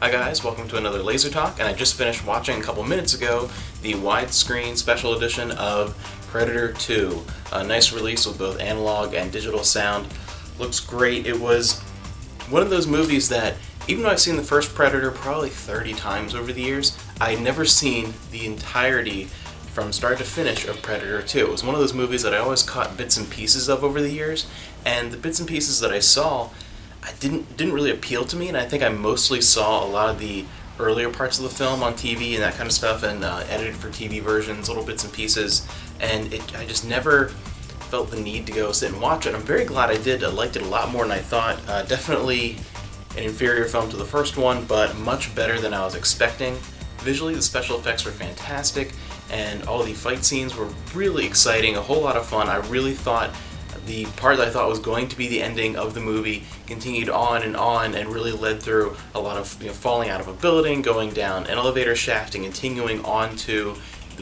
Hi guys, welcome to another Laser Talk, and I just finished watching a couple minutes ago the widescreen special edition of Predator 2. A nice release with both analog and digital sound. Looks great. It was one of those movies that, even though I've seen the first Predator probably 30 times over the years, I'd never seen the entirety from start to finish of Predator 2. It was one of those movies that I always caught bits and pieces of over the years, and the bits and pieces that I saw I didn't really appeal to me, and I think I mostly saw a lot of the earlier parts of the film on TV and that kind of stuff, and edited for TV versions, little bits and pieces, and I just never felt the need to go sit and watch it. I'm very glad I did. I liked it a lot more than I thought. Definitely an inferior film to the first one, but much better than I was expecting. Visually, the special effects were fantastic, and all the fight scenes were really exciting, a whole lot of fun. I really thought the part that I thought was going to be the ending of the movie continued on and really led through a lot of falling out of a building, going down an elevator shaft, and continuing on to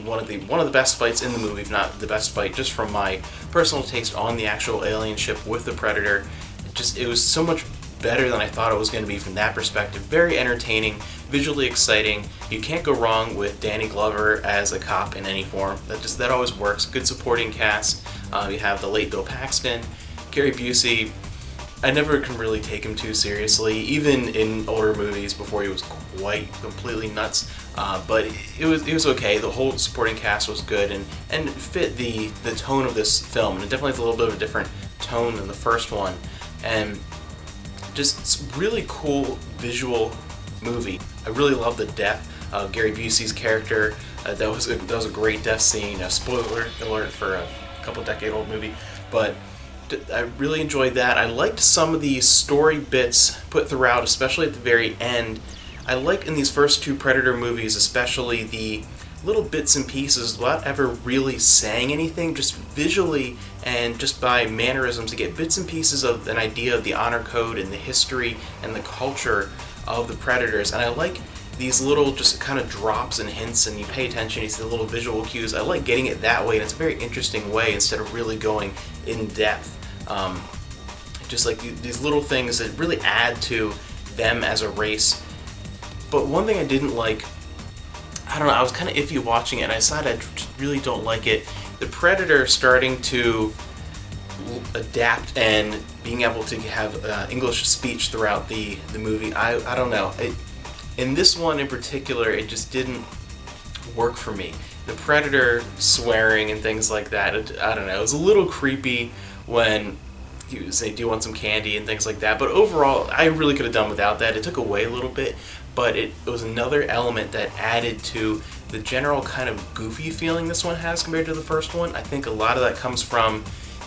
one of the best fights in the movie, if not the best fight, just from my personal taste on the actual alien ship with the Predator. It was so much better than I thought it was going to be from that perspective. Very entertaining, visually exciting. You can't go wrong with Danny Glover as a cop in any form. That always works. Good supporting cast. You have the late Bill Paxton, Gary Busey. I never can really take him too seriously, even in older movies before he was quite completely nuts. But it was okay. The whole supporting cast was good and fit the tone of this film. And it definitely has a little bit of a different tone than the first one. And just really cool visual movie. I really love the death of Gary Busey's character. That was a great death scene. Spoiler alert for a couple-decade-old movie, but I really enjoyed that. I liked some of the story bits put throughout, especially at the very end. I like in these first two Predator movies, especially the little bits and pieces without ever really saying anything, just visually and just by mannerisms to get bits and pieces of an idea of the honor code and the history and the culture of the Predators. And I like these little just kind of drops and hints, and you pay attention, you see the little visual cues. I like getting it that way, and it's a very interesting way instead of really going in depth. Just like these little things that really add to them as a race. But one thing I didn't like, I don't know, I was kind of iffy watching it, and I decided I just really don't like it. The Predator starting to adapt and being able to have English speech throughout the movie, I don't know. In this one in particular, it just didn't work for me. The Predator swearing and things like that, I don't know, it was a little creepy when he would say, "Do you want some candy?" and things like that. But overall, I really could have done without that. It took away a little bit, but it was another element that added to the general kind of goofy feeling this one has compared to the first one. I think a lot of that comes from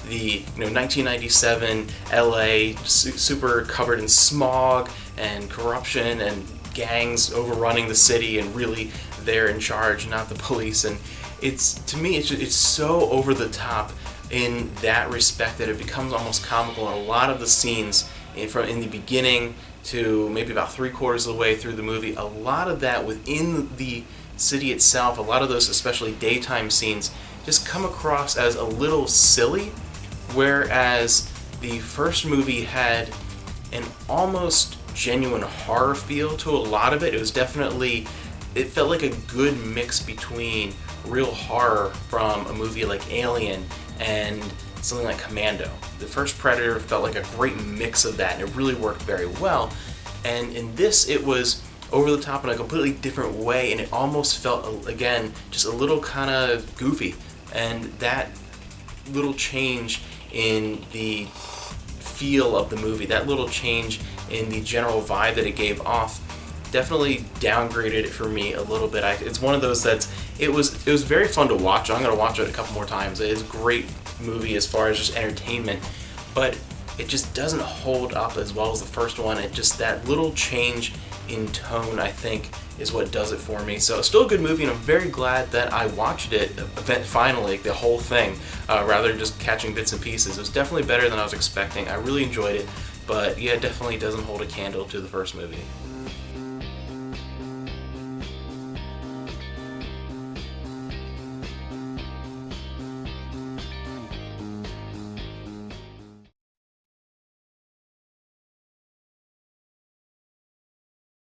the 1997 LA, super covered in smog and corruption and gangs overrunning the city, and really they're in charge, not the police. And to me it's so over the top in that respect that it becomes almost comical. In a lot of the scenes from the beginning to maybe about 3/4 of the way through the movie, a lot of that within the city itself, a lot of those especially daytime scenes just come across as a little silly, whereas the first movie had an almost genuine horror feel to a lot of it. It felt like a good mix between real horror from a movie like Alien and something like Commando. The first Predator felt like a great mix of that, and it really worked very well. And in this, it was over the top in a completely different way, and it almost felt, again, just a little kind of goofy. And that little change in the feel of the movie, that little change in the general vibe that it gave off, definitely downgraded it for me a little bit. It's one of those it was very fun to watch. I'm going to watch it a couple more times. It is a great movie as far as just entertainment, but it just doesn't hold up as well as the first one. That little change in tone, I think, is what does it for me. So it's still a good movie, and I'm very glad that I watched it finally, the whole thing, rather than just catching bits and pieces. It was definitely better than I was expecting. I really enjoyed it, but yeah, it definitely doesn't hold a candle to the first movie.